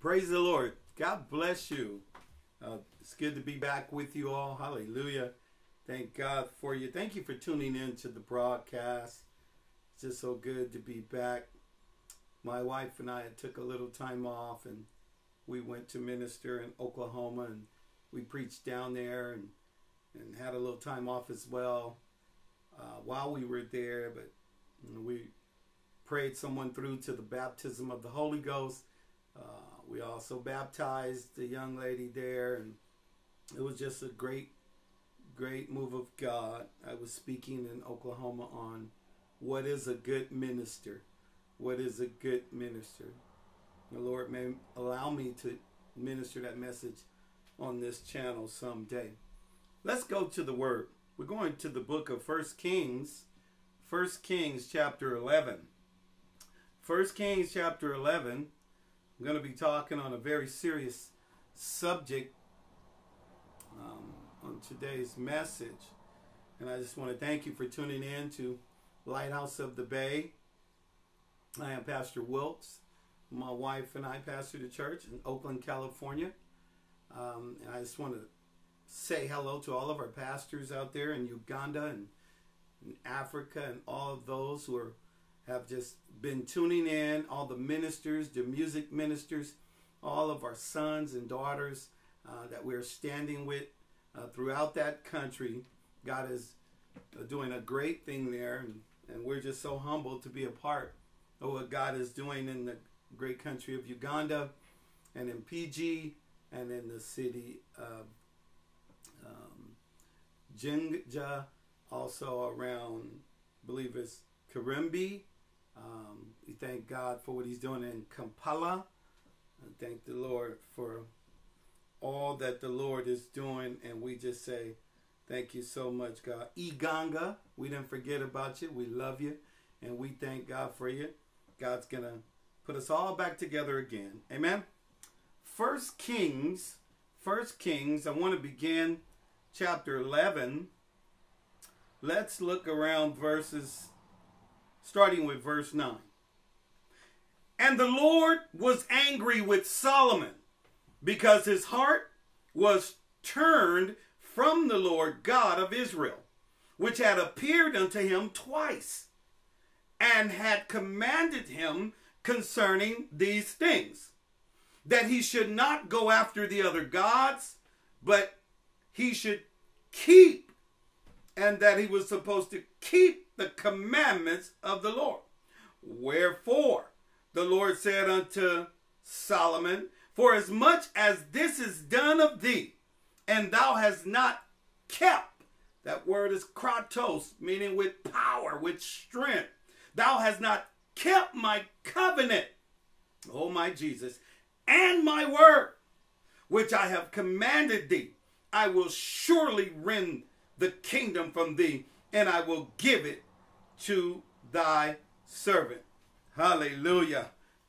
Praise the Lord. God bless you. It's good to be back with you all. Hallelujah. Thank God for you. Thank you for tuning in to the broadcast. It's just so good to be back. My wife and I took a little time off and we went to minister in Oklahoma and we preached down there and had a little time off as well while we were there. But we prayed someone through to the baptism of the Holy Ghost. We also baptized the young lady there, and it was just a great move of God. I was speaking in Oklahoma on what is a good minister. What is a good minister? The Lord may allow me to minister that message on this channel someday. Let's go to the Word. We're going to the book of 1 Kings. 1 Kings chapter 11. 1 Kings chapter 11. I'm going to be talking on a very serious subject on today's message. And I just want to thank you for tuning in to Lighthouse of the Bay. I am Pastor Wilkes. My wife and I pastor the church in Oakland, California. And I just want to say hello to all of our pastors out there in Uganda and in Africa and all of those who have just been tuning in, all the ministers, the music ministers, all of our sons and daughters that we're standing with throughout that country. God is doing a great thing there, and we're just so humbled to be a part of what God is doing in the great country of Uganda and in PG and in the city of Jinja, also around, I believe it's Karimbi. We thank God for what he's doing in Kampala. And thank the Lord for all that the Lord is doing. And we just say, thank you so much, God. Iganga, we didn't forget about you. We love you. And we thank God for you. God's going to put us all back together again. Amen. First Kings, I want to begin chapter 11. Let's look around starting with verse 9. And the Lord was angry with Solomon because his heart was turned from the Lord God of Israel, which had appeared unto him twice, and had commanded him concerning these things, that he should not go after the other gods, but he should keep, and that he was supposed to keep the commandments of the Lord. Wherefore the Lord said unto Solomon, for as much as this is done of thee, and thou hast not kept, that word is kratos, meaning with power, with strength, thou hast not kept my covenant, oh my Jesus, and my word, which I have commanded thee, I will surely rend the kingdom from thee, and I will give it to thy servant. Hallelujah.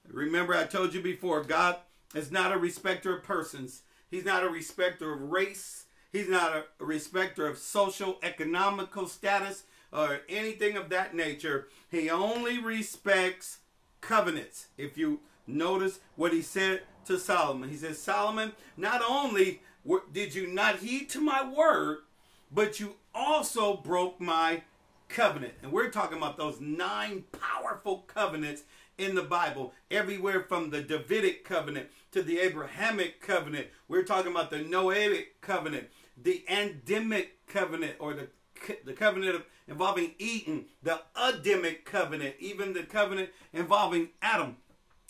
Remember, I told you before, God is not a respecter of persons. He's not a respecter of race. He's not a respecter of social, economical status or anything of that nature. He only respects covenants. If you notice what he said to Solomon, he says, Solomon, not only did you not heed to my word, but you also broke my covenant. And we're talking about those 9 powerful covenants in the Bible, everywhere from the Davidic covenant to the Abrahamic covenant. We're talking about the Noahic covenant, the Adamic covenant, or the covenant involving Eden, the Adamic covenant, even the covenant involving Adam.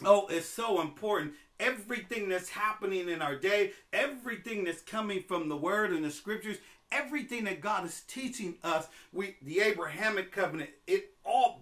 Oh, it's so important. Everything that's happening in our day, everything that's coming from the Word and the Scriptures, everything that God is teaching us, the Abrahamic covenant,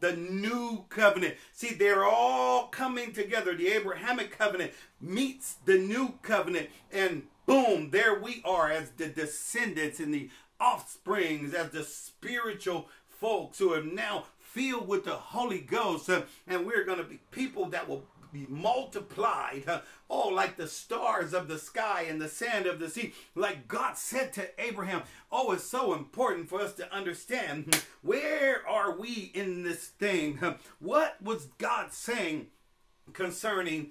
the new covenant. See, they're all coming together. The Abrahamic covenant meets the new covenant, and boom, there we are as the descendants and the offsprings, as the spiritual folks who are now filled with the Holy Ghost. And we're going to be people that will be multiplied, like the stars of the sky and the sand of the sea. Like God said to Abraham, it's so important for us to understand, where are we in this thing? What was God saying concerning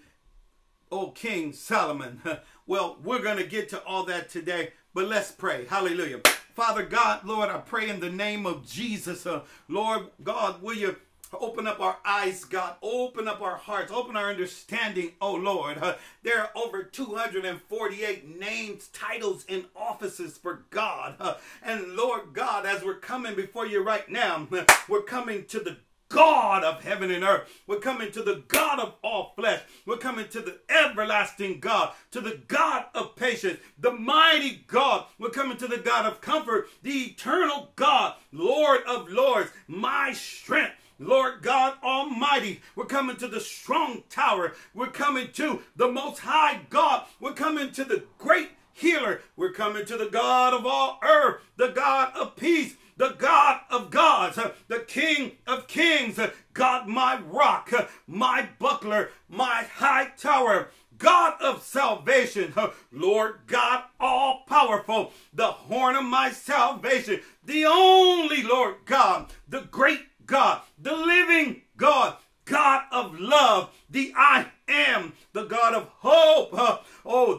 old King Solomon. Well, we're going to get to all that today, but let's pray. Hallelujah. Father God, Lord, I pray in the name of Jesus. Lord God, will you open up our eyes, God. Open up our hearts. Open our understanding, oh Lord. There are over 248 names, titles, and offices for God. And Lord God, as we're coming before you right now, we're coming to the God of heaven and earth. We're coming to the God of all flesh. We're coming to the everlasting God, to the God of patience, the mighty God. We're coming to the God of comfort, the eternal God, Lord of lords, my strength. Lord God Almighty, we're coming to the strong tower. We're coming to the most high God. We're coming to the great healer. We're coming to the God of all earth, the God of peace, the God of gods, the King of kings, God my rock, my buckler, my high tower, God of salvation, Lord God all powerful, the horn of my salvation, the only Lord God, the great God, the living God, God of love, the I am, the God of hope,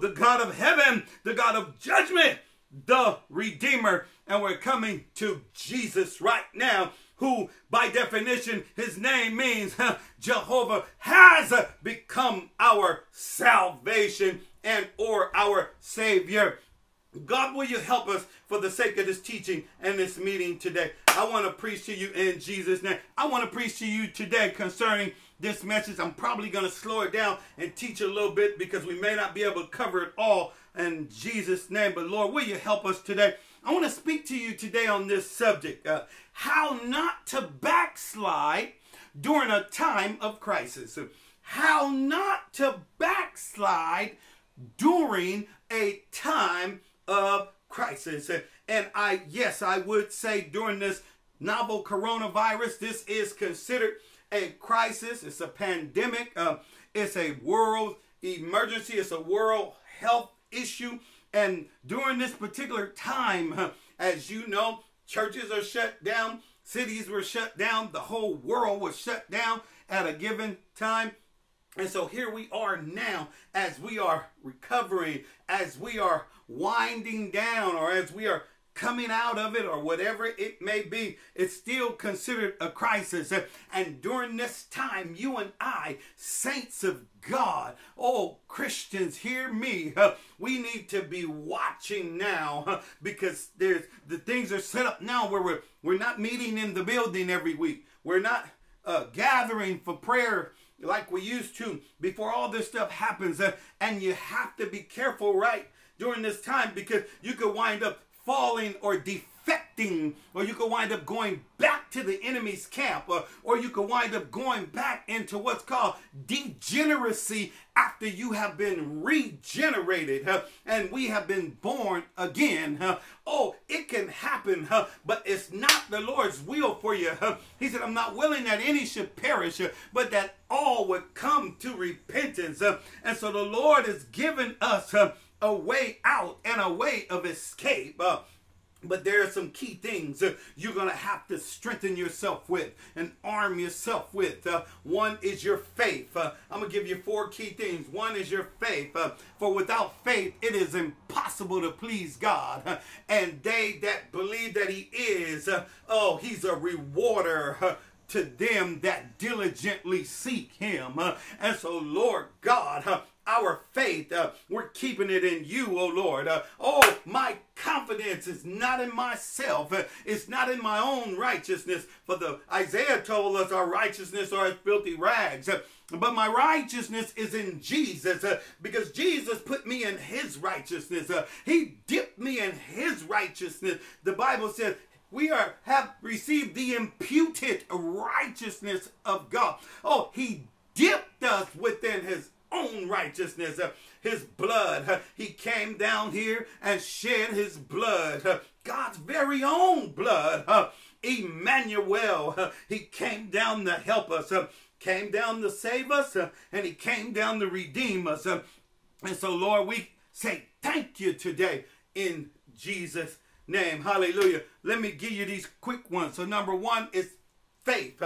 the God of heaven, the God of judgment, the Redeemer. And we're coming to Jesus right now, who by definition, his name means Jehovah has become our salvation and or our Savior. God, will you help us for the sake of this teaching and this meeting today? I want to preach to you in Jesus' name. I want to preach to you today concerning this message. I'm probably going to slow it down and teach a little bit because we may not be able to cover it all in Jesus' name. But Lord, will you help us today? I want to speak to you today on this subject, how not to backslide during a time of crisis. How not to backslide during a time of crisis. And I would say during this novel coronavirus, this is considered a crisis. It's a pandemic. It's a world emergency. It's a world health issue. And during this particular time, as you know, churches are shut down, cities were shut down, the whole world was shut down at a given time. And so here we are now as we are recovering, as we are winding down, or as we are coming out of it, or whatever it may be. It's still considered a crisis. And during this time, you and I, saints of God, Christians, hear me. We need to be watching now, because the things are set up now where we're not meeting in the building every week. We're not gathering for prayer like we used to before all this stuff happens. And you have to be careful right during this time, because you could wind up falling or defecting, or you could wind up going back to the enemy's camp, or you could wind up going back into what's called degeneracy after you have been regenerated and we have been born again. It can happen, but it's not the Lord's will for you. He said, I'm not willing that any should perish, but that all would come to repentance. And so the Lord has given us a way out and a way of escape. But there are some key things you're going to have to strengthen yourself with and arm yourself with. One is your faith. I'm going to give you 4 key things. One is your faith. For without faith, it is impossible to please God. And they that believe that he is, he's a rewarder to them that diligently seek him. And so, Lord God, our faith, we're keeping it in you, oh Lord. My confidence is not in myself. It's not in my own righteousness. For Isaiah told us our righteousness are as filthy rags. But my righteousness is in Jesus, because Jesus put me in his righteousness. He dipped me in his righteousness. The Bible says we have received the imputed righteousness of God. He dipped us within his own righteousness, his blood. He came down here and shed his blood, God's very own blood. Emmanuel, he came down to help us, came down to save us, and he came down to redeem us. And so, Lord, we say thank you today in Jesus' name. Hallelujah. Let me give you these quick ones. So number 1 is faith.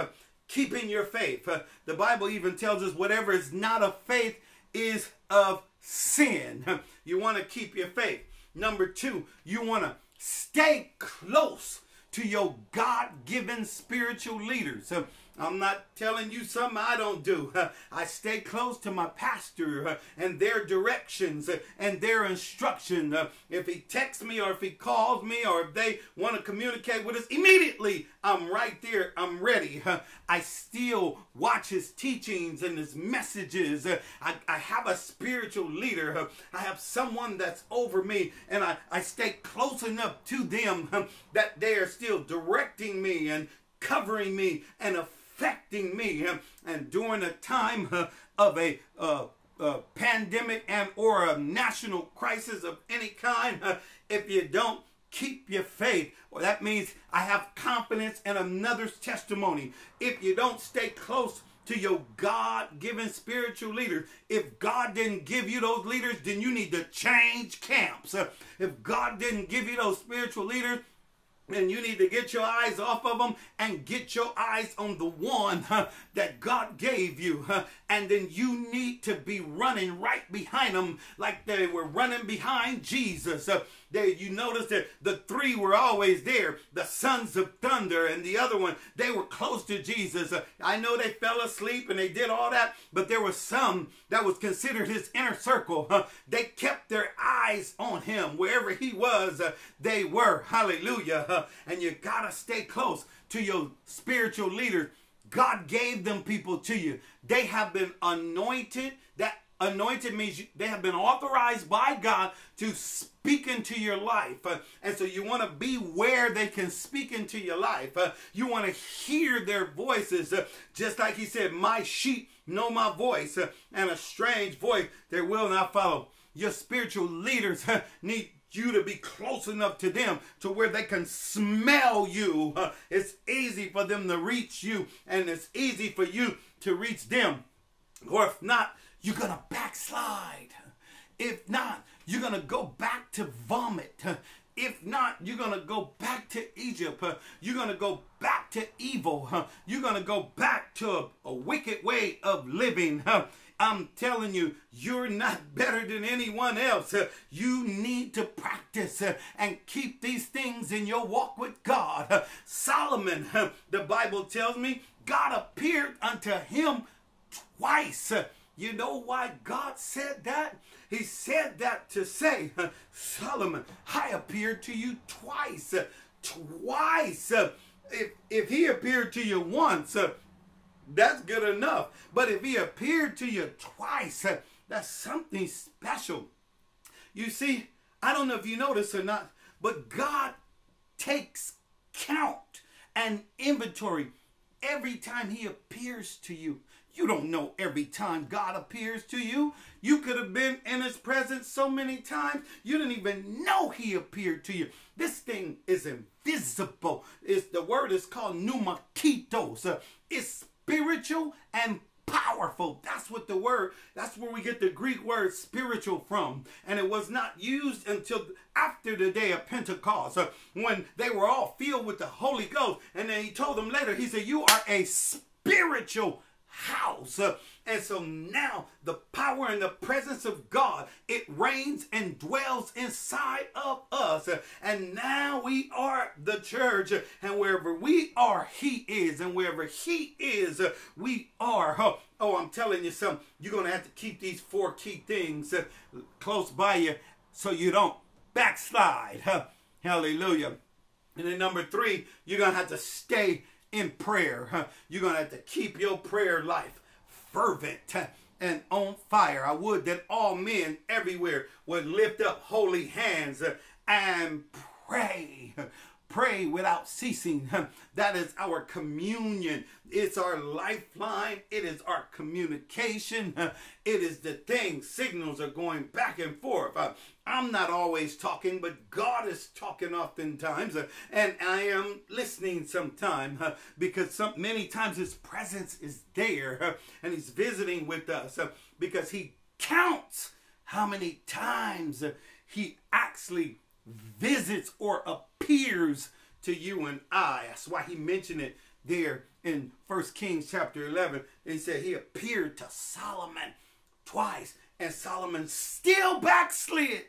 Keeping your faith. The Bible even tells us whatever is not of faith is of sin. You want to keep your faith. Number two, you want to stay close to your God-given spiritual leaders. I'm not telling you something I don't do. I stay close to my pastor and their directions and their instruction. If he texts me or if he calls me or if they want to communicate with us, immediately I'm right there. I'm ready. I still watch his teachings and his messages. I have a spiritual leader. I have someone that's over me, and I stay close enough to them that they are still directing me and covering me and affecting me. And during a time of a pandemic and or a national crisis of any kind, if you don't keep your faith, well, that means I have confidence in another's testimony. If you don't stay close to your God-given spiritual leaders, if God didn't give you those leaders, then you need to change camps. If God didn't give you those spiritual leaders, and you need to get your eyes off of them and get your eyes on the one that God gave you. And then you need to be running right behind them like they were running behind Jesus. You notice that the three were always there. The sons of thunder and the other one, they were close to Jesus. I know they fell asleep and they did all that, but there was some that was considered his inner circle. They kept their eyes on him. Wherever he was, they were. Hallelujah. And you got to stay close to your spiritual leaders. God gave them people to you. They have been anointed. That anointed means they have been authorized by God to speak into your life. And so you want to be where they can speak into your life. You want to hear their voices. Just like he said, my sheep know my voice, and a strange voice they will not follow. Your spiritual leaders need you to be close enough to them to where they can smell you. It's easy for them to reach you, and it's easy for you to reach them. Or if not, you're going to backslide. If not, you're going to go back to vomit. If not, you're going to go back to Egypt. You're going to go back to evil. You're going to go back to a wicked way of living. I'm telling you, you're not better than anyone else. You need to practice and keep these things in your walk with God. Solomon, the Bible tells me, God appeared unto him twice. You know why God said that? He said that to say, Solomon, I appeared to you twice. Twice. If he appeared to you once, that's good enough. But if he appeared to you twice, that's something special. You see, I don't know if you notice or not, but God takes count and inventory every time he appears to you. You don't know every time God appears to you. You could have been in his presence so many times, you didn't even know he appeared to you. This thing is invisible. The word is called pneumakitos. It's spiritual and powerful. That's where we get the Greek word spiritual from. And it was not used until after the day of Pentecost, when they were all filled with the Holy Ghost. And then he told them later, he said, you are a spiritual house. And so now the power and the presence of God, it reigns and dwells inside of us. And now we are the church, and wherever we are, he is, and wherever he is, we are. Oh, I'm telling you something. You're going to have to keep these 4 key things close by you so you don't backslide. Hallelujah. And then number 3, you're going to have to stay in prayer. You're going to have to keep your prayer life fervent and on fire. I would that all men everywhere would lift up holy hands and pray. Pray without ceasing. That is our communion. It's our lifeline. It is our communication. It is the thing. Signals are going back and forth. I'm not always talking, but God is talking oftentimes. And I am listening sometimes because many times his presence is there and he's visiting with us because he counts how many times he actually visits or appears to you and I. That's why he mentioned it there in 1 Kings chapter 11. He said he appeared to Solomon twice, and Solomon still backslid.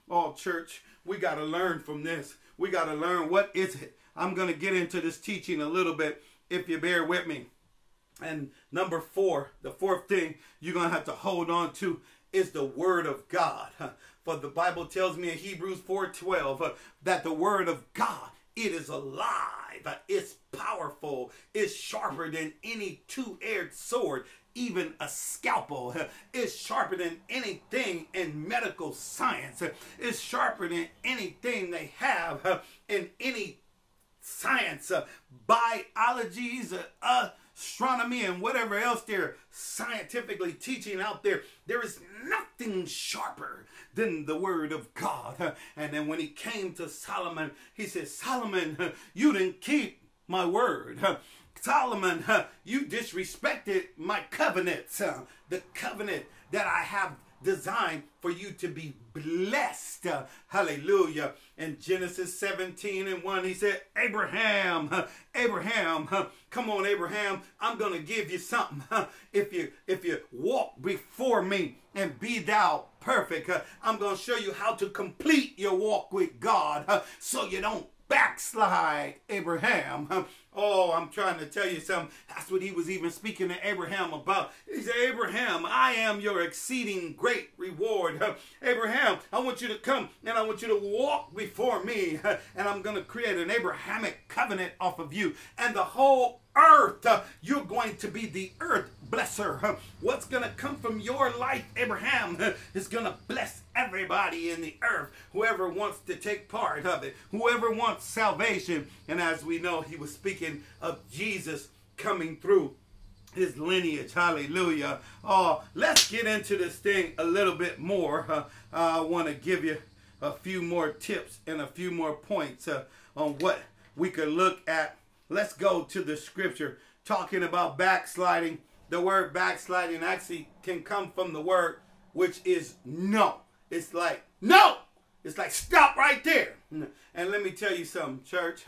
Oh, church, we got to learn from this. We got to learn, what is it? I'm going to get into this teaching a little bit if you bear with me. And number 4, the fourth thing you're going to have to hold on to is the word of God. For the Bible tells me in Hebrews 4:12 that the word of God, it is alive, it's powerful, it's sharper than any two-edged sword, even a scalpel. It's sharper than anything in medical science. It's sharper than anything they have in any science, biologies, astronomy, and whatever else they're scientifically teaching out there. There is nothing sharper than the word of God. And then when he came to Solomon, he said, Solomon, you didn't keep my word. Solomon, you disrespected my covenants, the covenant that I have designed for you to be blessed. Hallelujah. In Genesis 17:1, he said, Abraham, come on, Abraham, I'm going to give you something. If you walk before me and be thou perfect, I'm going to show you how to complete your walk with God so you don't backslide, Abraham. Oh, I'm trying to tell you something. That's what he was even speaking to Abraham about. He said, Abraham, I am your exceeding great reward. Abraham, I want you to come and I want you to walk before me, and I'm going to create an Abrahamic covenant off of you. And the whole earth, you're going to be the earth blesser. What's going to come from your life, Abraham, is going to bless everybody in the earth. Whoever wants to take part of it, whoever wants salvation. And as we know, he was speaking of Jesus coming through his lineage. Hallelujah. Oh, let's get into this thing a little bit more. I want to give you a few more tips and a few more points on what we could look at. Let's go to the scripture talking about backsliding. The word backsliding actually can come from the word which is no. It's like, no. It's like, stop right there. And let me tell you something, church.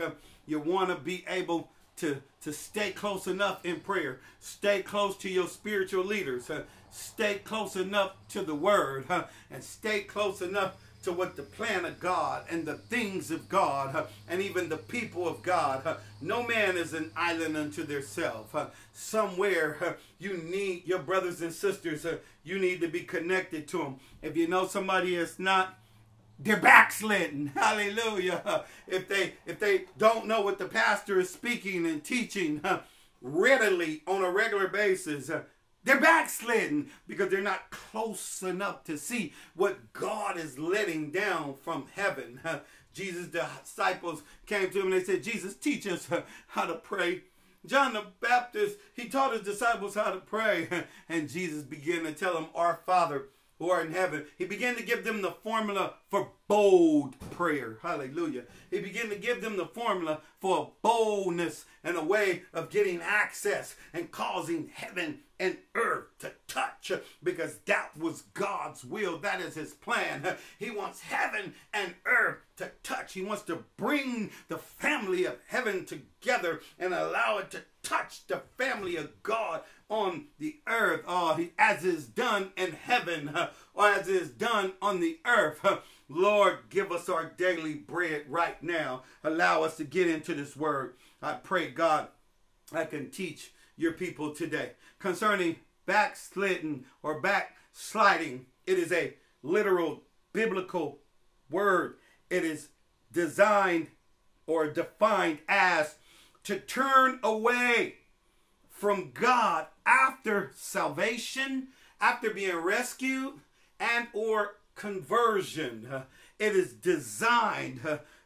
You want to be able to stay close enough in prayer. Stay close to your spiritual leaders. Stay close enough to the word. And stay close enough to what the plan of God and the things of God and even the people of God. No man is an island unto theirself. Somewhere you need your brothers and sisters. You need to be connected to them. If you know somebody is not, they're backslidden. Hallelujah. If they don't know what the pastor is speaking and teaching readily on a regular basis, they're backslidden because they're not close enough to see what God is letting down from heaven. Jesus' disciples came to him and they said, Jesus, teach us how to pray. John the Baptist, he taught his disciples how to pray. And Jesus began to tell them, Our Father who art in heaven. He began to give them the formula for bold prayer. Hallelujah. He began to give them the formula for boldness and a way of getting access and causing heaven and earth to touch, because that was God's will. That is his plan. He wants heaven and earth to touch. He wants to bring the family of heaven together and allow it to touch the family of God on the earth, as is done in heaven, or as is done on the earth. Lord, give us our daily bread right now. Allow us to get into this word. I pray, God, I can teach your people today concerning backsliding or backsliding. It is a literal biblical word. It is designed or defined as to turn away from God after salvation, after being rescued, and or conversion. It is designed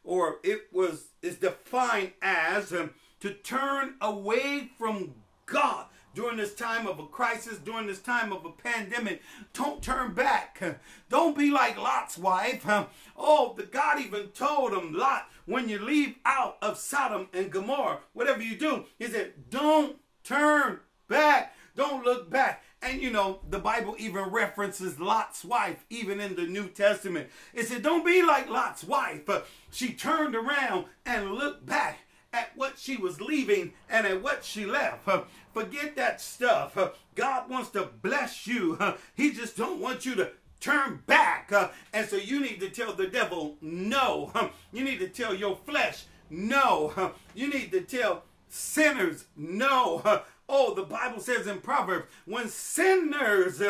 or is defined as to turn away from God during this time of a crisis, during this time of a pandemic. Don't turn back. Don't be like Lot's wife. The God even told him, Lot, when you leave out of Sodom and Gomorrah, whatever you do, he said, don't turn back. Don't look back. And you know, the Bible even references Lot's wife, even in the New Testament. It said, don't be like Lot's wife. She turned around and looked back at what she was leaving and at what she left. Forget that stuff. God wants to bless you. He just don't want you to turn back. And so you need to tell the devil no. You need to tell your flesh no. You need to tell sinners no. Oh, the Bible says in Proverbs, when sinners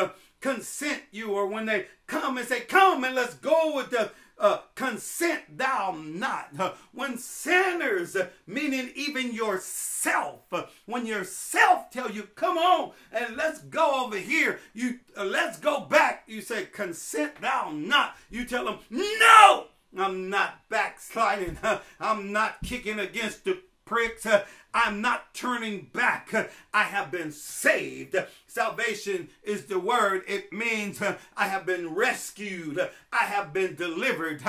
consent you, or when they come and say, come and let's go with the consent thou not. When sinners, meaning even yourself, when yourself tell you, come on and let's go over here, you let's go back, you say, consent thou not. You tell them, no, I'm not backsliding. I'm not kicking against the pricks. I'm not turning back. I have been saved. Salvation is the word. It means I have been rescued. I have been delivered.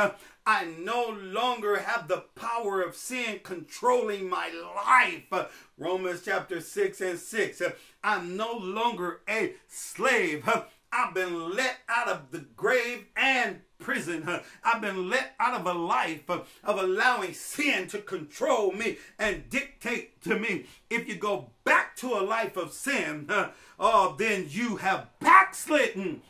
I no longer have the power of sin controlling my life. Romans chapter 6 and 6. I'm no longer a slave. I've been let out of the grave and prison. I've been let out of a life of allowing sin to control me and dictate to me. If you go back to a life of sin, then you have backslidden.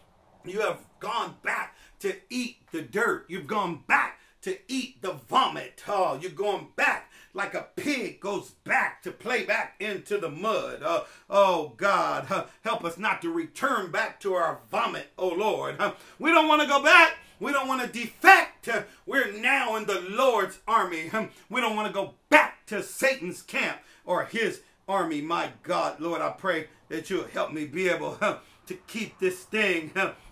You have gone back to eat the dirt. You've gone back to eat the vomit. You're going back like a pig goes back to play back into the mud. Oh God, help us not to return back to our vomit, oh Lord. We don't want to go back. We don't want to defect. We're now in the Lord's army. We don't want to go back to Satan's camp or his army. My God, Lord, I pray that you'll help me be able to keep this thing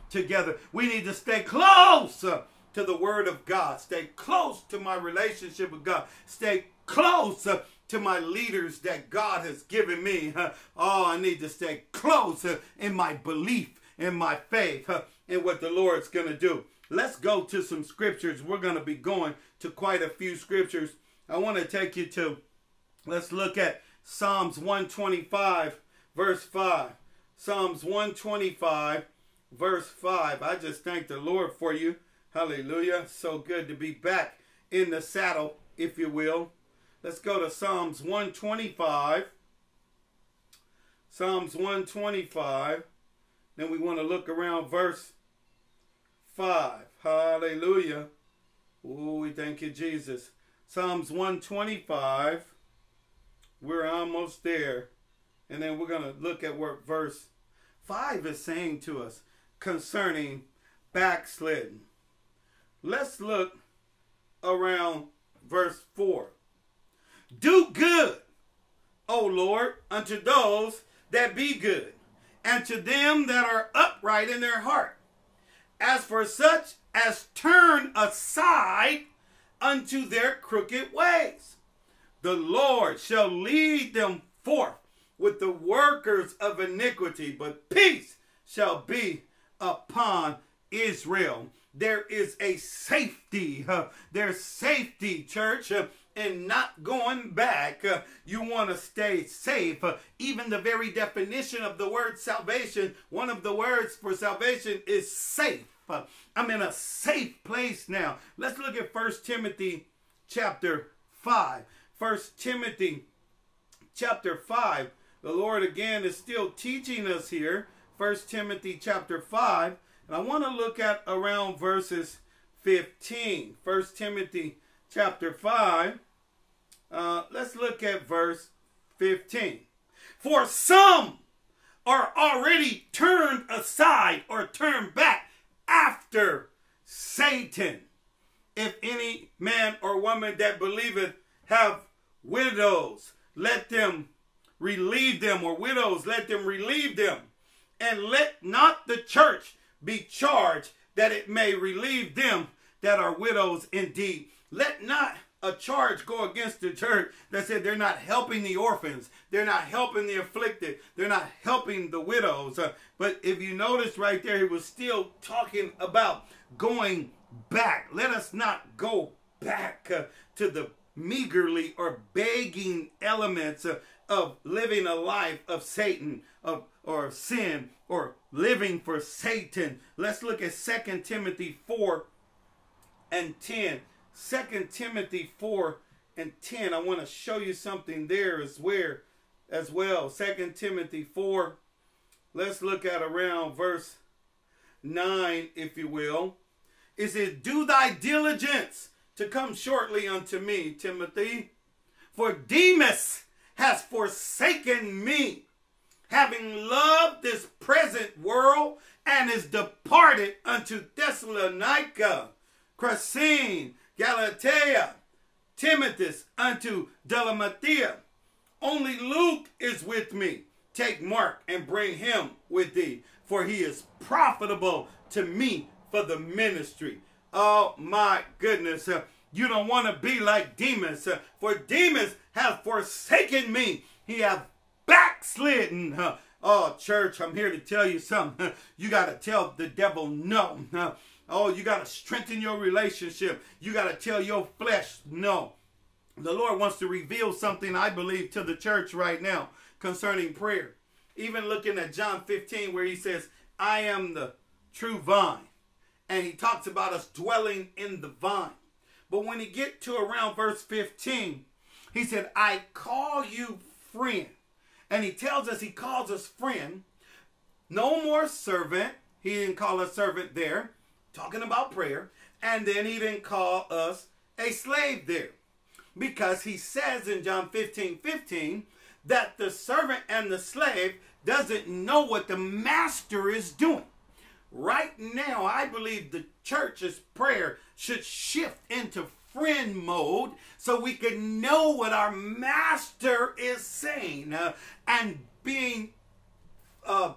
together. We need to stay close to the Word of God. Stay close to my relationship with God. Stay close to my leaders that God has given me. I need to stay close in my belief, in my faith, in what the Lord's going to do. Let's go to some scriptures. We're going to be going to quite a few scriptures. I want to take you to, let's look at Psalms 125, verse 5. Psalms 125, verse 5. I just thank the Lord for you. Hallelujah. So good to be back in the saddle, if you will. Let's go to Psalms 125. Psalms 125. Then we want to look around verse 5. Hallelujah. Oh, we thank you, Jesus. Psalms 125. We're almost there. And then we're going to look at what verse 5 is saying to us concerning backsliding. Let's look around verse 4. Do good, O Lord, unto those that be good, and to them that are upright in their heart. As for such as turn aside unto their crooked ways, the Lord shall lead them forth with the workers of iniquity, but peace shall be upon Israel. There is a safety. There's safety, church, in not going back. You want to stay safe. Even the very definition of the word salvation, one of the words for salvation is safe. I'm in a safe place now. Let's look at 1 Timothy chapter 5. 1 Timothy chapter 5. The Lord again is still teaching us here. 1 Timothy chapter 5. And I want to look at around verses 15. 1 Timothy chapter 5. Let's look at verse 15. For some are already turned aside or turned back after Satan. If any man or woman that believeth have widows, let them relieve them, or widows, let them relieve them. And let not the church be charged that it may relieve them that are widows indeed. Let not a charge go against the church that said they're not helping the orphans, they're not helping the afflicted, they're not helping the widows. But if you notice right there, he was still talking about going back. Let us not go back to the meagerly or begging elements of living a life of Satan, or sin, or living for Satan. Let's look at 2 Timothy 4 and 10. 2 Timothy 4 and 10. I want to show you something there as well. 2 Timothy 4. Let's look at around verse 9, if you will. It says, do thy diligence to come shortly unto me, Timothy. For Demas has forsaken me, having loved this present world, and is departed unto Thessalonica, Crescene, Galatia, Timothy unto Dalmatia. Only Luke is with me. Take Mark and bring him with thee, for he is profitable to me for the ministry. Oh my goodness. You don't want to be like Demas, for Demas has forsaken me. He hath backslidden. Oh, church, I'm here to tell you something. You got to tell the devil no. Oh, you got to strengthen your relationship. You got to tell your flesh no. The Lord wants to reveal something, I believe, to the church right now concerning prayer. Even looking at John 15, where he says, I am the true vine. And he talks about us dwelling in the vine. But when he get to around verse 15, he said, I call you friend. And he tells us, he calls us friend. No more servant. He didn't call us servant there. Talking about prayer. And then he didn't call us a slave there. Because he says in John 15:15 that the servant and the slave doesn't know what the master is doing. Right now, I believe the church's prayer should shift into friend mode so we can know what our master is saying and being on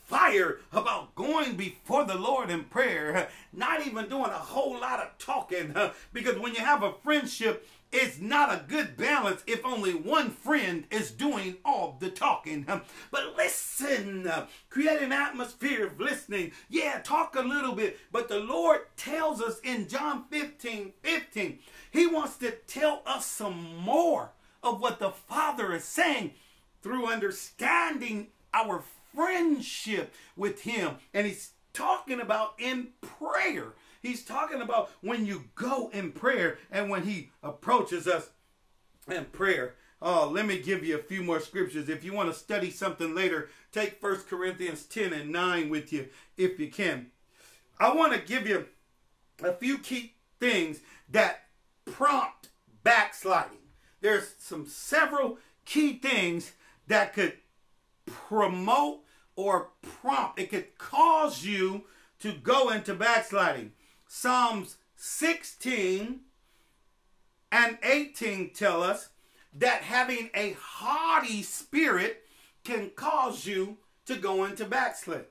fire about going before the Lord in prayer, not even doing a whole lot of talking, because when you have a friendship, it's not a good balance if only one friend is doing all the talking. But listen, create an atmosphere of listening. Yeah, talk a little bit, but the Lord tells us in John 15:15, he wants to tell us some more of what the Father is saying through understanding our friendship with him. And he's talking about in prayer. He's talking about when you go in prayer and when he approaches us in prayer. Oh, let me give you a few more scriptures. If you want to study something later, take 1 Corinthians 10 and 9 with you if you can. I want to give you a few key things that prompt backsliding. There's several key things that could promote or prompt. It could cause you to go into backsliding. Psalms 16 and 18 tell us that having a haughty spirit can cause you to go into backslide.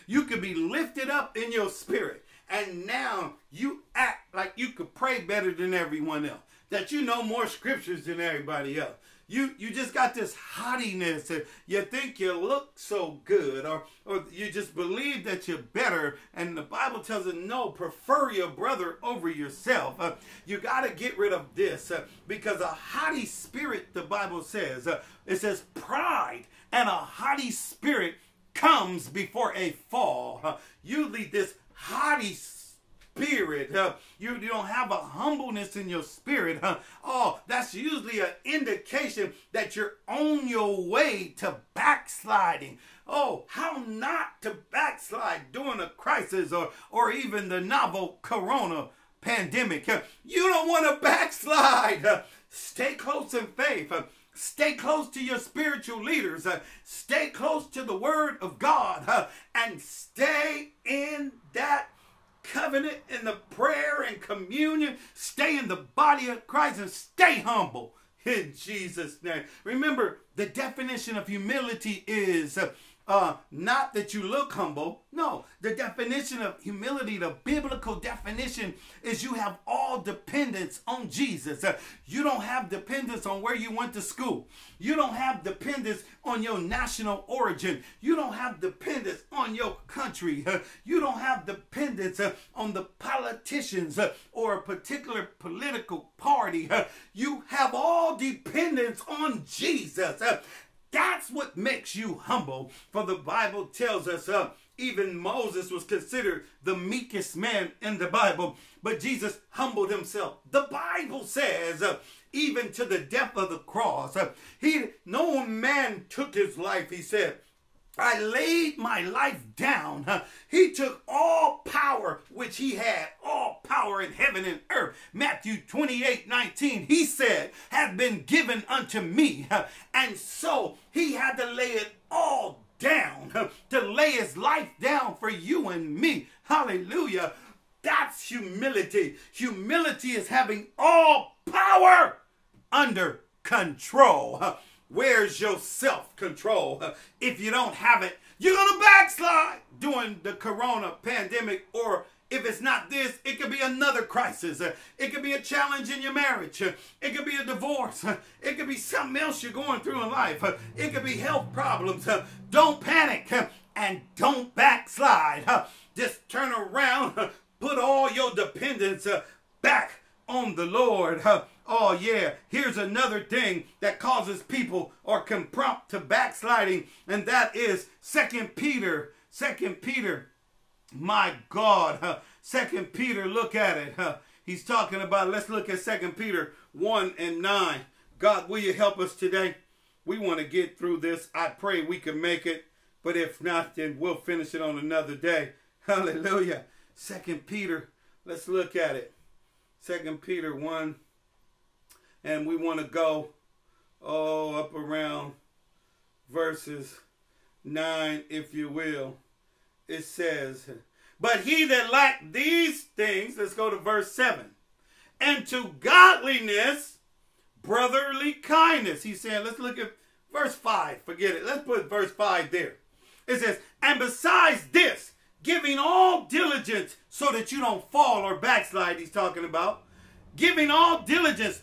You could be lifted up in your spirit, and now you act like you could pray better than everyone else, that you know more scriptures than everybody else. You just got this haughtiness, and you think you look so good, or you just believe that you're better, and the Bible tells us, no, prefer your brother over yourself. You got to get rid of this, because a haughty spirit, the Bible says, it says pride and a haughty spirit comes before a fall. Usually this haughty spirit, you don't have a humbleness in your spirit. Oh, that's usually an indication that you're on your way to backsliding. Oh, how not to backslide during a crisis or even the novel corona pandemic. You don't want to backslide. Stay close in faith. Stay close to your spiritual leaders. Stay close to the word of God. And stay in that covenant, in the prayer and communion. Stay in the body of Christ and stay humble in Jesus' name. Remember, the definition of humility is not that you look humble. No, the definition of humility, the biblical definition, is you have all dependence on Jesus. You don't have dependence on where you went to school. You don't have dependence on your national origin. You don't have dependence on your country. You don't have dependence on the politicians or a particular political party. You have all dependence on Jesus. That's what makes you humble. For the Bible tells us Even Moses was considered the meekest man in the Bible, but Jesus humbled himself. The Bible says, even to the death of the cross, no man took his life. He said, I laid my life down. He took all power which he had, all power in heaven and earth. Matthew 28:19, he said, have been given unto me. And so he had to lay it all down, to lay his life down for you and me. Hallelujah. That's humility. Humility is having all power under control. Where's your self-control? If you don't have it, you're going to backslide during the corona pandemic. Or if it's not this, it could be another crisis. It could be a challenge in your marriage. It could be a divorce. It could be something else you're going through in life. It could be health problems. Don't panic and don't backslide. Just turn around. Put all your dependence back on the Lord. Oh yeah, here's another thing that causes people or can prompt to backsliding, and that is 2 Peter. 2 Peter, my God. 2 Peter, look at it. He's talking about, let's look at 2 Peter 1:9. God, will you help us today? We want to get through this. I pray we can make it, but if not, then we'll finish it on another day. Hallelujah. 2 Peter, let's look at it. 2 Peter 1, and we want to go up around verses 9, if you will. It says, but he that lacked these things, let's go to verse 7, and to godliness, brotherly kindness. He's saying, let's look at verse 5. Forget it. Let's put verse 5 there. It says, and besides this, giving all diligence so that you don't fall or backslide, he's talking about. Giving all diligence,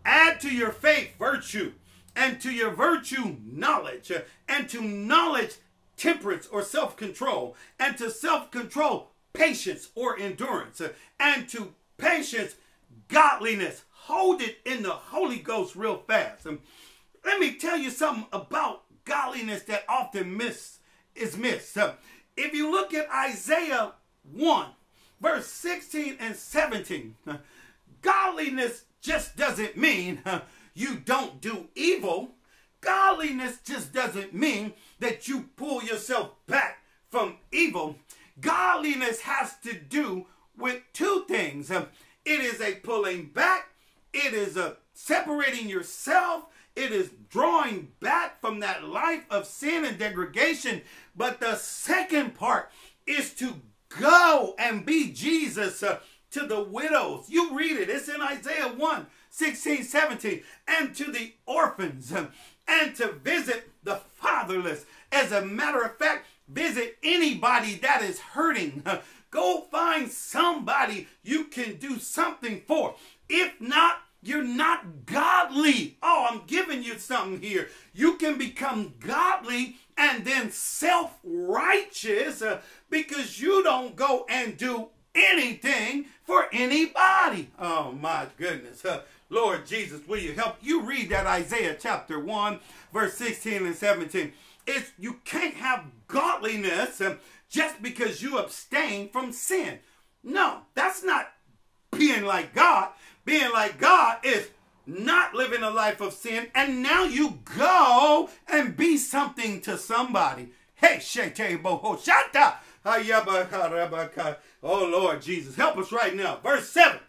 add to your faith virtue, and to your virtue knowledge, and to knowledge temperance or self-control, and to self-control patience or endurance, and to patience godliness. Hold it in the Holy Ghost real fast. Let me tell you something about godliness that often is missed. If you look at Isaiah 1, verse 16 and 17, godliness just doesn't mean you don't do evil. Godliness just doesn't mean that you pull yourself back from evil. Godliness has to do with two things. It is a pulling back. It is a separating yourself. It is drawing back from that life of sin and degradation. But the second part is to go and be Jesus to the widows. You read it. It's in Isaiah 1, 16, 17. And to the orphans. And to visit the fatherless. As a matter of fact, visit anybody that is hurting. Go find somebody you can do something for. If not, you're not godly. Oh, I'm giving you something here. You can become godly and then self-righteous because you don't go and do anything for anybody. Oh, my goodness. Lord Jesus, will you help? You read that Isaiah chapter 1, verse 16 and 17. You can't have godliness just because you abstain from sin. No, that's not being like God. Being like God is not living a life of sin, and now you go and be something to somebody. Hey, shata. Oh, Lord Jesus, help us right now. Verse 7.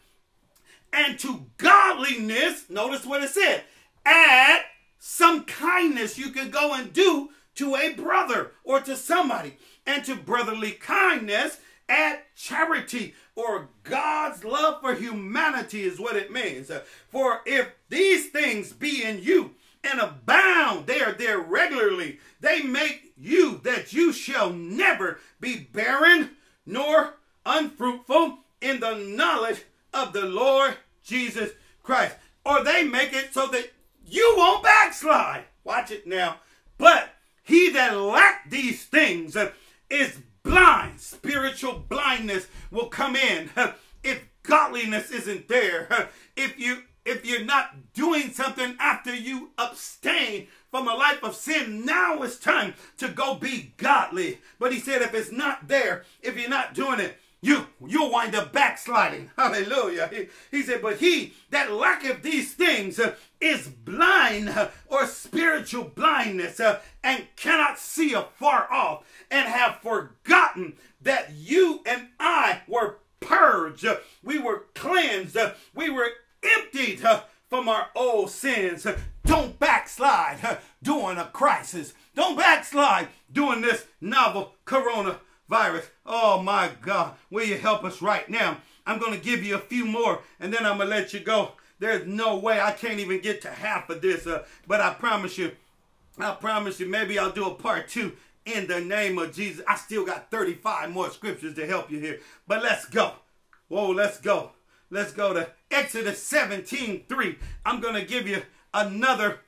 And to godliness, notice what it said, add some kindness you can go and do to a brother or to somebody. And to brotherly kindness, add charity, or God's love for humanity is what it means. For if these things be in you and abound, they are there regularly, they make you that you shall never be barren nor unfruitful in the knowledge of the Lord Jesus Christ. Or they make it so that you won't backslide. Watch it now. But he that lack these things is blind. Spiritual blindness will come in if godliness isn't there. If you if you're not doing something after you abstain from a life of sin, now it's time to go be godly. But he said, if it's not there, if you're not doing it, you'll wind up backsliding. Hallelujah. He said, but he that lacketh these things is blind, or spiritual blindness, and cannot see afar off, and have forgotten that you and I were purged, we were cleansed, we were emptied from our old sins. Don't backslide during a crisis. Don't backslide during this novel coronavirus. Oh my God, will you help us right now? I'm going to give you a few more and then I'm going to let you go. There's no way I can't even get to half of this, but I promise you, maybe I'll do a part 2 in the name of Jesus. I still got 35 more scriptures to help you here, but let's go. Whoa, let's go. Let's go to Exodus 17:3. I'm going to give you another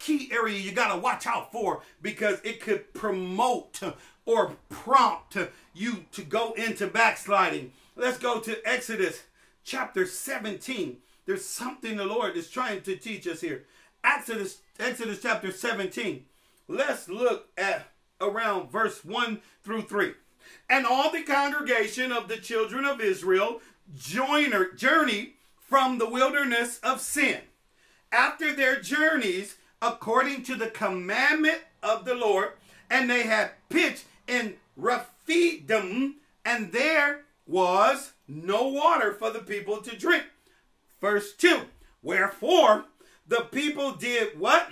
key area you got to watch out for, because it could promote or prompt you to go into backsliding. Let's go to Exodus chapter 17. There's something the Lord is trying to teach us here. Exodus chapter 17. Let's look at around verse 1 through 3. And all the congregation of the children of Israel journeyed from the wilderness of sin, after their journeys, according to the commandment of the Lord, and they had pitched in Rephidim, and there was no water for the people to drink. Verse 2, wherefore the people did what?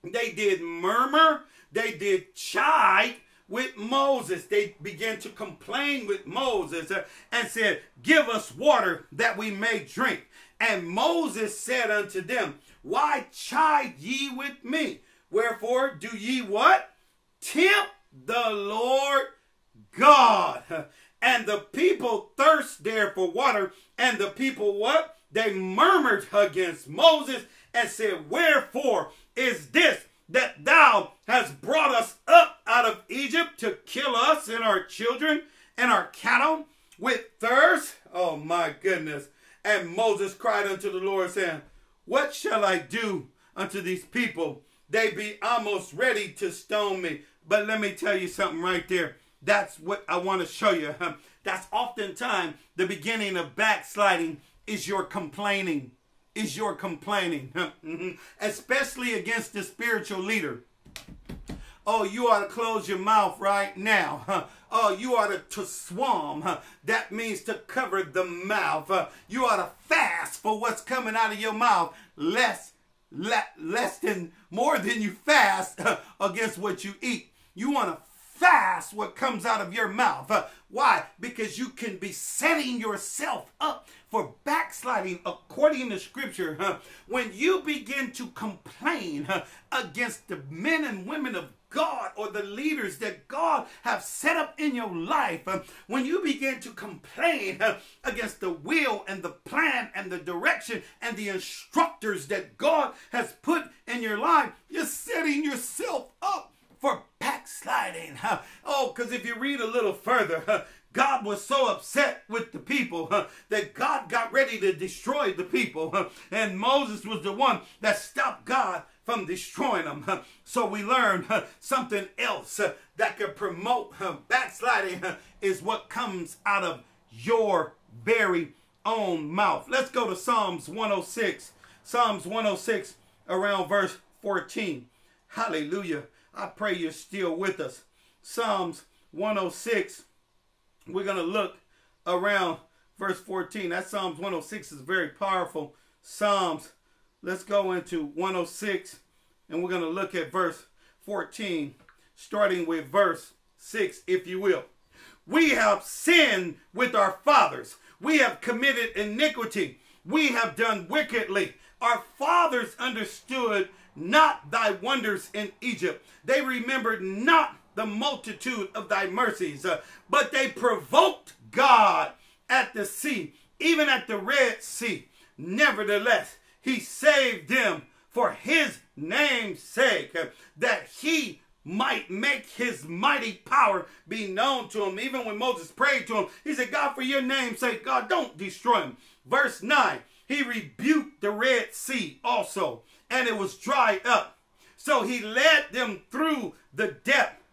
They did murmur, they did chide with Moses. They began to complain with Moses and said, give us water that we may drink. And Moses said unto them, why chide ye with me? Wherefore do ye what? Tempt the Lord God. And the people thirst there for water. And the people what? They murmured against Moses and said, wherefore is this that thou hast brought us up out of Egypt to kill us and our children and our cattle with thirst? Oh my goodness. And Moses cried unto the Lord, saying, what shall I do unto these people? They be almost ready to stone me. But let me tell you something right there. That's what I want to show you. That's oftentimes the beginning of backsliding, is your complaining. Is your complaining. Especially against the spiritual leader. Oh, you ought to close your mouth right now. Oh, you ought to swam. That means to cover the mouth. You ought to fast for what's coming out of your mouth. More than you fast against what you eat. You want to fast what comes out of your mouth. Why? Because you can be setting yourself up for backsliding according to scripture. When you begin to complain against the men and women of God, or the leaders that God have set up in your life, when you begin to complain against the will and the plan and the direction and the instructors that God has put in your life, you're setting yourself up for backsliding. Oh, because if you read a little further, God was so upset with the people that God got ready to destroy the people. And Moses was the one that stopped God from destroying them. So we learned something else that could promote backsliding is what comes out of your very own mouth. Let's go to Psalms 106. Psalms 106 around verse 14. Hallelujah. I pray you're still with us. Psalms 106. We're going to look around verse 14. That Psalms 106 is very powerful. Psalms. Let's go into 106 and we're going to look at verse 14, starting with verse 6, if you will. We have sinned with our fathers. We have committed iniquity. We have done wickedly. Our fathers understood not thy wonders in Egypt. They remembered not the multitude of thy mercies, but they provoked God at the sea, even at the Red Sea. Nevertheless, he saved them for his name's sake, that he might make his mighty power be known to him. Even when Moses prayed to him, he said, God, for your name's sake, God, don't destroy him. Verse 9, he rebuked the Red Sea also, and it was dried up. So he led them through the depth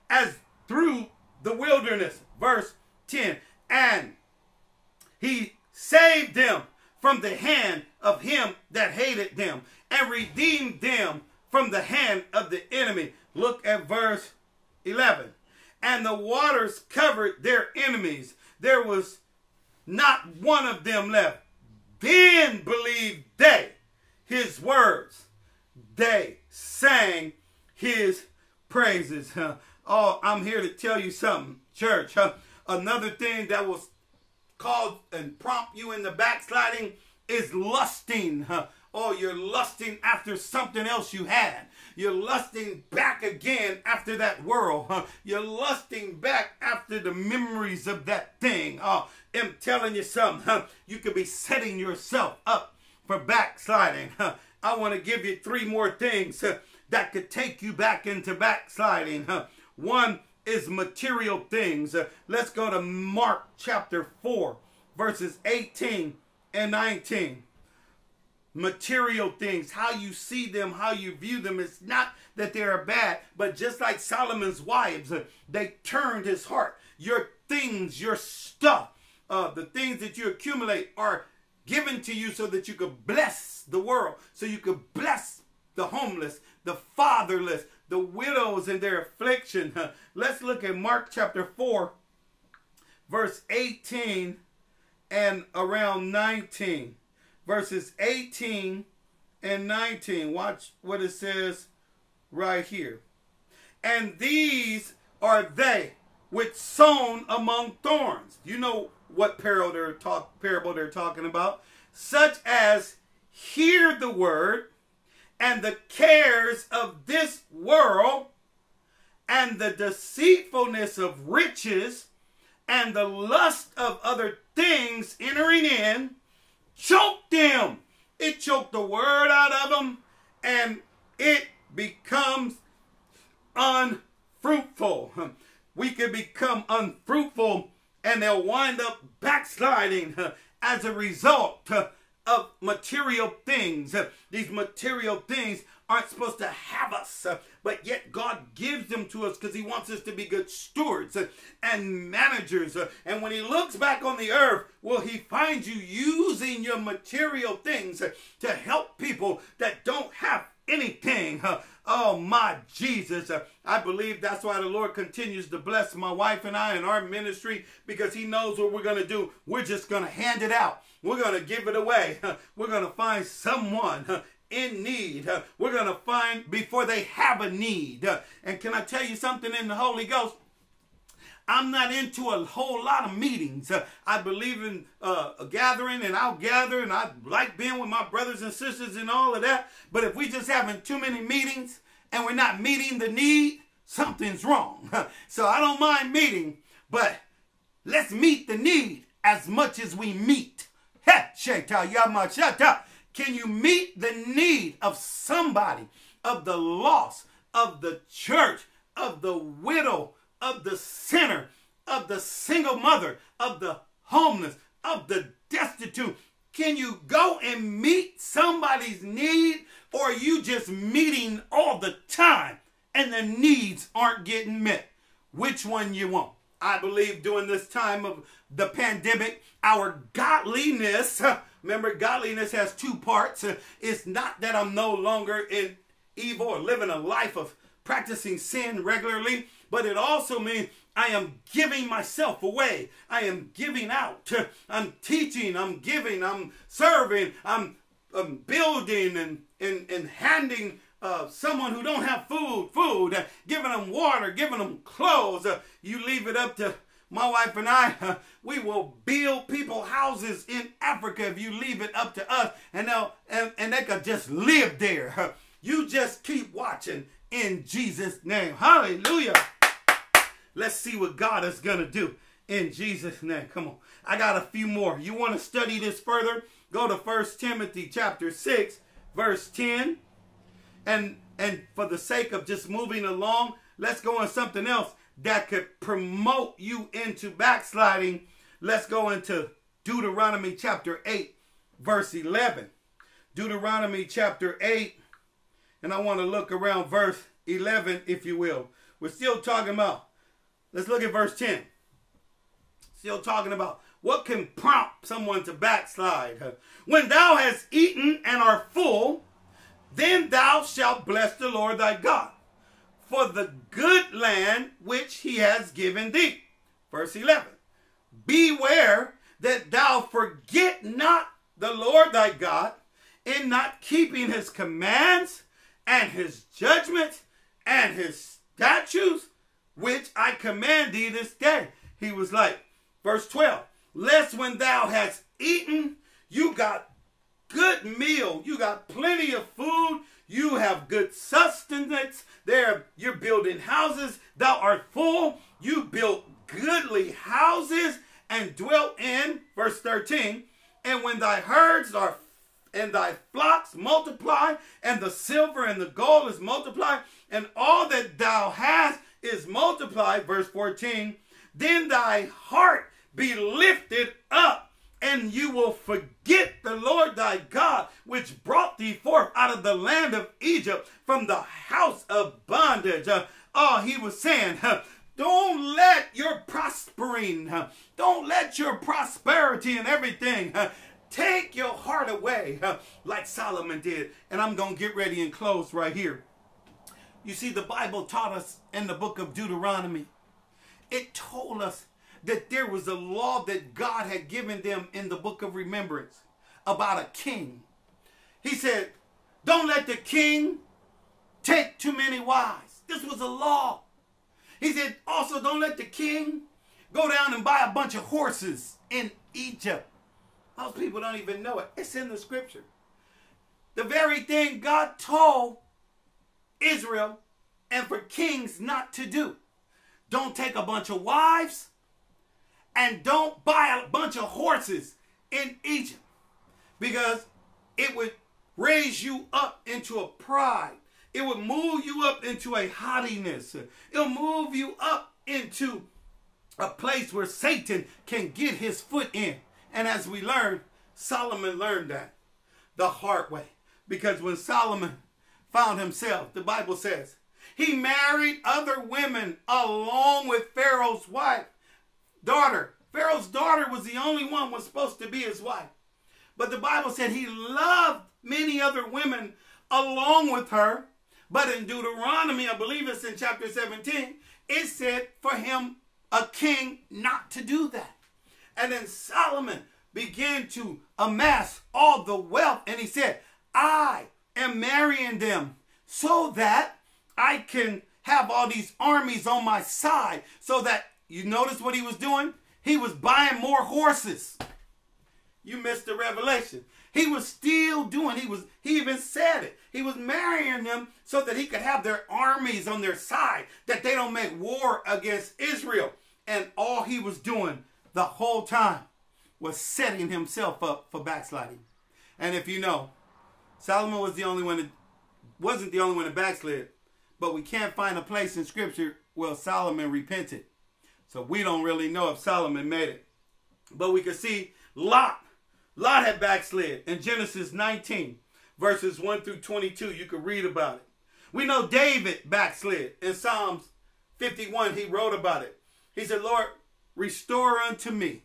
as through the wilderness. Verse 10, and he saved them from the hand of him that hated them, and redeemed them from the hand of the enemy. Look at verse 11. And the waters covered their enemies. There was not one of them left. Then believed they his words. They sang his praises. Oh, I'm here to tell you something, church. Another thing that will cause and prompt you in the backsliding is lusting. Oh, you're lusting after something else you had. You're lusting back again after that world. You're lusting back after the memories of that thing. Oh, I'm telling you something. You could be setting yourself up for backsliding. I want to give you 3 more things that could take you back into backsliding. One is material things. Let's go to Mark chapter 4, verses 18 and 19. Material things, how you see them, how you view them. It's not that they're bad, but just like Solomon's wives, they turned his heart. Your things, your stuff, the things that you accumulate are given to you so that you could bless the world, so you could bless the homeless, the fatherless, the widows in their affliction. Let's look at Mark chapter 4, verse 18 and around 19. Verses 18 and 19. Watch what it says right here. And these are they which sown among thorns. You know what parable they're talking about. Such as hear the word, and the cares of this world, and the deceitfulness of riches, and the lust of other things entering in, choked them. It choked the word out of them, and it becomes unfruitful. We could become unfruitful, and they'll wind up backsliding as a result of material things. These material things aren't supposed to have us, but yet God gives them to us because he wants us to be good stewards and managers. And when he looks back on the earth, will he find you using your material things to help people that don't have anything? Oh, my Jesus. I believe that's why the Lord continues to bless my wife and I in our ministry, because he knows what we're going to do. We're just going to hand it out. We're going to give it away. We're going to find someone in need. We're going to find before they have a need. And can I tell you something in the Holy Ghost? I'm not into a whole lot of meetings. I believe in a gathering, and I'll gather, and I like being with my brothers and sisters and all of that. But if we just having too many meetings and we're not meeting the need, something's wrong. So I don't mind meeting, but let's meet the need as much as we meet. Can you meet the need of somebody, of the lost, of the church, of the widow, of the sinner, of the single mother, of the homeless, of the destitute? Can you go and meet somebody's need, or are you just meeting all the time and the needs aren't getting met? Which one you want? I believe during this time of the pandemic, our godliness, remember godliness has 2 parts. It's not that I'm no longer in evil or living a life of practicing sin regularly, but it also means I am giving myself away. I am giving out. I'm teaching. I'm giving. I'm serving. I'm building and handing someone who don't have food, giving them water, giving them clothes. You leave it up to my wife and I, we will build people houses in Africa if you leave it up to us, and they could just live there. You just keep watching in Jesus' name. Hallelujah. Let's see what God is going to do in Jesus' name. Come on. I got a few more. You want to study this further? Go to 1 Timothy chapter 6, verse 10. And for the sake of just moving along, let's go on something else that could promote you into backsliding. Let's go into Deuteronomy chapter 8, verse 11. Deuteronomy chapter 8, and I want to look around verse 11, if you will. We're still talking about, let's look at verse 10. Still talking about what can prompt someone to backslide. When thou hast eaten and art full, then thou shalt bless the Lord thy God for the good land which he has given thee. Verse 11. Beware that thou forget not the Lord thy God in not keeping his commands and his judgments and his statutes, which I command thee this day. He was like, verse 12, lest when thou hast eaten, you got good meal, you got plenty of food, you have good sustenance, there you're building houses, thou art full, you built goodly houses and dwelt in, verse 13, and when thy herds are and thy flocks multiply, and the silver and the gold is multiplied, and all that thou hast is multiplied, verse 14, then thy heart be lifted up, and you will forget the Lord thy God, which brought thee forth out of the land of Egypt from the house of bondage. He was saying, don't let your prospering, don't let your prosperity and everything take your heart away like Solomon did. And I'm going to get ready and close right here. You see, the Bible taught us in the book of Deuteronomy, it told us that there was a law that God had given them in the book of remembrance about a king. He said, don't let the king take too many wives. This was a law. He said, also don't let the king go down and buy a bunch of horses in Egypt. Most people don't even know it. It's in the scripture. The very thing God told Israel and for kings not to do. Don't take a bunch of wives and don't buy a bunch of horses in Egypt, because it would raise you up into a pride. It would move you up into a haughtiness. It'll move you up into a place where Satan can get his foot in. And as we learned, Solomon learned that the hard way. Because when Solomon found himself, the Bible says, he married other women along with Pharaoh's daughter. Pharaoh's daughter was the only one was supposed to be his wife. But the Bible said he loved many other women along with her. But in Deuteronomy, I believe it's in chapter 17, it said for him, a king, not to do that. And then Solomon began to amass all the wealth. And he said, I am marrying them so that I can have all these armies on my side. So that, you notice what he was doing? He was buying more horses. You missed the revelation. He was still doing, he even said it. He was marrying them so that he could have their armies on their side, that they don't make war against Israel. And all he was doing the whole time was setting himself up for backsliding. And if you know, Solomon wasn't the only one that backslid, but we can't find a place in scripture where Solomon repented. So we don't really know if Solomon made it. But we can see Lot had backslid in Genesis 19, verses 1 through 22. You can read about it. We know David backslid in Psalms 51. He wrote about it. He said, Lord, restore unto me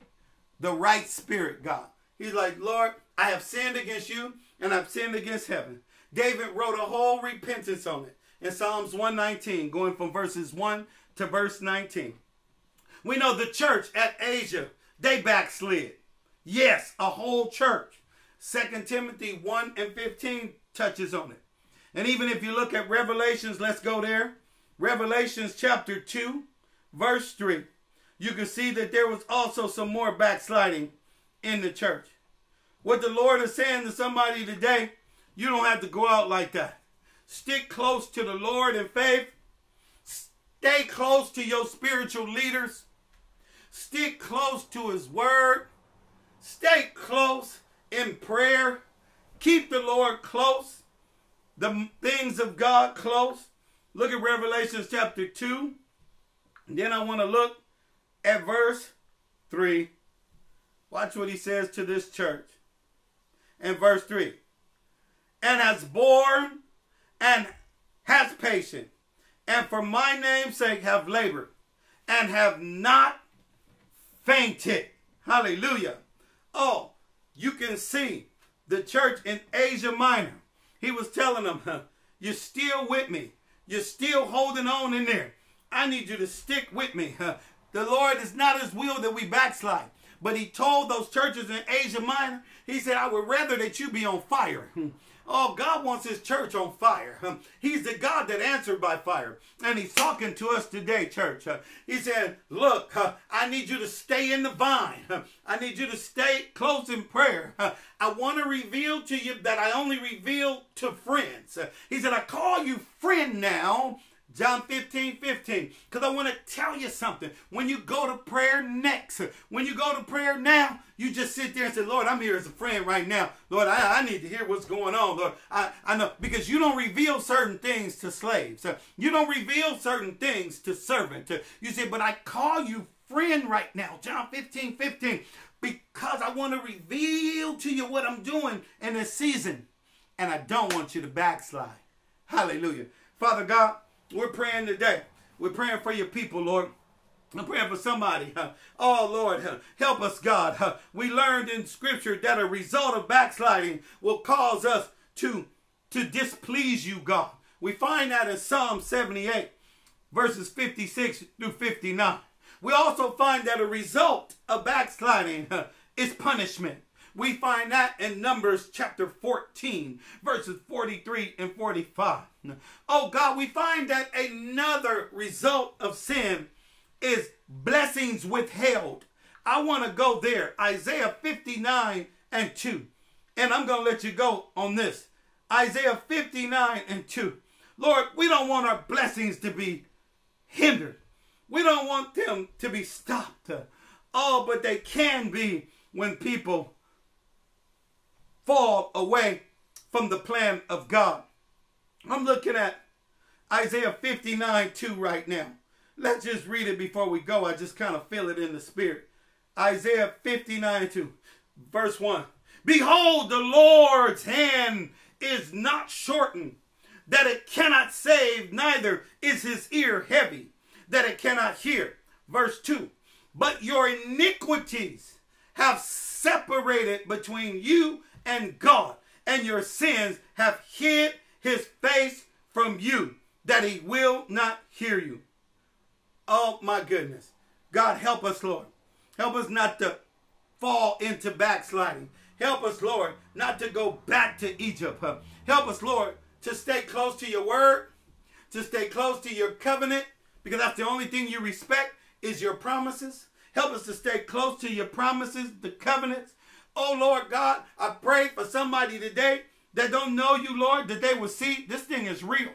the right spirit, God. He's like, Lord, I have sinned against you and I've sinned against heaven. David wrote a whole repentance on it in Psalms 119, going from verses 1 to verse 19. We know the church at Asia, they backslid. Yes, a whole church. 2 Timothy 1 and 15 touches on it. And even if you look at Revelations, let's go there. Revelations chapter 2, verse 3. You can see that there was also some more backsliding in the church. What the Lord is saying to somebody today, you don't have to go out like that. Stick close to the Lord in faith. Stay close to your spiritual leaders. Stick close to his word. Stay close in prayer. Keep the Lord close. The things of God close. Look at Revelation chapter 2. Then I want to look at verse 3. Watch what he says to this church. In verse 3. And has borne and has patience, and for my name's sake have labored, and have not fainted. Hallelujah. Oh, you can see the church in Asia Minor. He was telling them, you're still with me. You're still holding on in there. I need you to stick with me. The Lord is not his will that we backslide. But he told those churches in Asia Minor, he said, I would rather that you be on fire. Oh, God wants his church on fire. He's the God that answered by fire. And he's talking to us today, church. He said, look, I need you to stay in the vine. I need you to stay close in prayer. I want to reveal to you that I only reveal to friends. He said, I call you friend now. John 15:15. Because I want to tell you something. When you go to prayer next, when you go to prayer now, you just sit there and say, Lord, I'm here as a friend right now. Lord, I need to hear what's going on. Lord, I know. Because you don't reveal certain things to slaves. You don't reveal certain things to servants. You say, but I call you friend right now. John 15:15. Because I want to reveal to you what I'm doing in this season. And I don't want you to backslide. Hallelujah. Father God, we're praying today. We're praying for your people, Lord. I'm praying for somebody. Oh, Lord, help us, God. We learned in Scripture that a result of backsliding will cause us to displease you, God. We find that in Psalm 78, verses 56 through 59. We also find that a result of backsliding is punishment. We find that in Numbers chapter 14, verses 43 and 45. Oh God, we find that another result of sin is blessings withheld. I want to go there. Isaiah 59 and 2. And I'm going to let you go on this. Isaiah 59 and 2. Lord, we don't want our blessings to be hindered. We don't want them to be stopped. Oh, but they can be when people fall away from the plan of God. I'm looking at Isaiah 59:2 right now. Let's just read it before we go. I just kind of feel it in the spirit. Isaiah 59:2, verse 1. Behold, the Lord's hand is not shortened, that it cannot save, neither is his ear heavy, that it cannot hear. Verse 2. But your iniquities have separated between you and God, and your sins have hid his face from you, that he will not hear you. Oh my goodness. God, help us, Lord. Help us not to fall into backsliding. Help us, Lord, not to go back to Egypt. Help us, Lord, to stay close to your word, to stay close to your covenant, because that's the only thing you respect is your promises. Help us to stay close to your promises, the covenants. Oh, Lord God, I pray for somebody today that don't know you, Lord, that they will see this thing is real.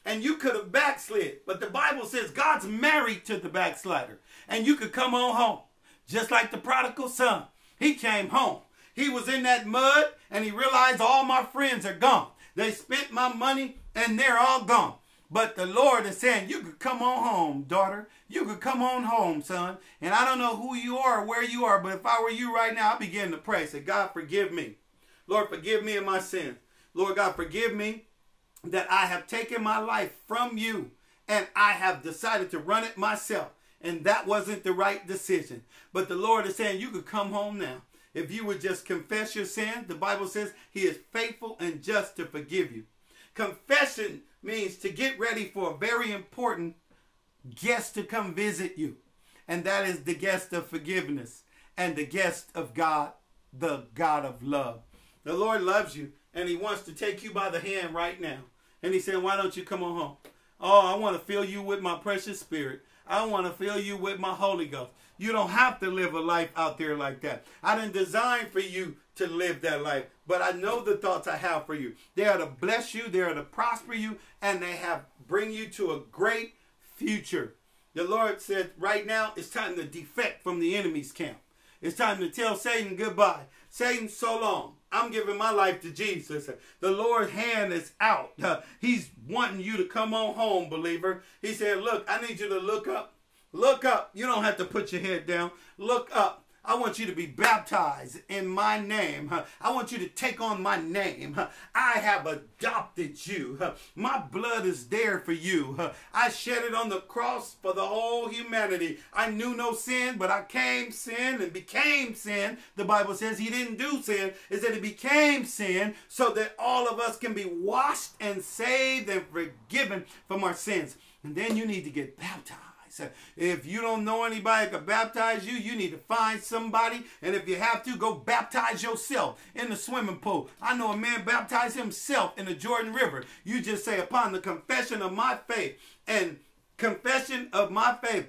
And you could have backslid, but the Bible says God's married to the backslider. And you could come on home, just like the prodigal son. He came home. He was in that mud, and he realized all my friends are gone. They spent my money, and they're all gone. But the Lord is saying, you could come on home, daughter. You could come on home, son. And I don't know who you are or where you are, but if I were you right now, I'd begin to pray. Say, God, forgive me. Lord, forgive me of my sins. Lord God, forgive me that I have taken my life from you and I have decided to run it myself. And that wasn't the right decision. But the Lord is saying, you could come home now. If you would just confess your sin, the Bible says he is faithful and just to forgive you. Confession means to get ready for a very important guest to come visit you. And that is the guest of forgiveness and the guest of God, the God of love. The Lord loves you and he wants to take you by the hand right now. And he said, why don't you come on home? Oh, I want to fill you with my precious spirit. I want to fill you with my Holy Ghost. You don't have to live a life out there like that. I didn't design for you to live that life, but I know the thoughts I have for you. They are to bless you, they are to prosper you, and they have bring you to a great future. The Lord said right now it's time to defect from the enemy's camp. It's time to tell Satan goodbye. Satan, so long. I'm giving my life to Jesus. The Lord's hand is out. He's wanting you to come on home, believer. He said, look, I need you to look up. Look up. You don't have to put your head down. Look up. I want you to be baptized in my name. I want you to take on my name. I have adopted you. My blood is there for you. I shed it on the cross for the whole humanity. I knew no sin, but I came sin and became sin. The Bible says he didn't do sin. It said he became sin so that all of us can be washed and saved and forgiven from our sins. And then you need to get baptized. If you don't know anybody that can baptize you, you need to find somebody. And if you have to, go baptize yourself in the swimming pool. I know a man baptized himself in the Jordan River. You just say, upon the confession of my faith and confession of my faith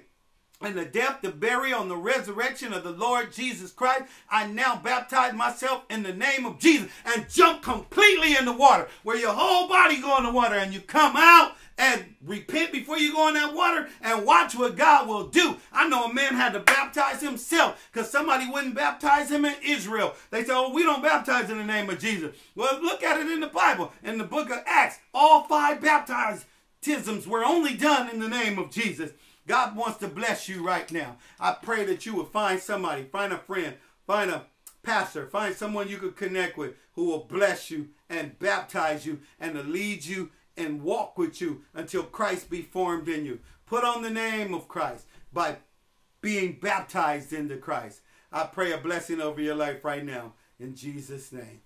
and the death, the burial, and the resurrection of the Lord Jesus Christ, I now baptize myself in the name of Jesus and jump completely in the water where your whole body go in the water and you come out and repent before you go in that water and watch what God will do. I know a man had to baptize himself because somebody wouldn't baptize him in Israel. They said, oh, we don't baptize in the name of Jesus. Well, look at it in the Bible. In the book of Acts, all 5 baptisms were only done in the name of Jesus. God wants to bless you right now. I pray that you will find somebody, find a friend, find a pastor, find someone you could connect with who will bless you and baptize you and to lead you and walk with you until Christ be formed in you. Put on the name of Christ by being baptized into Christ. I pray a blessing over your life right now in Jesus' name.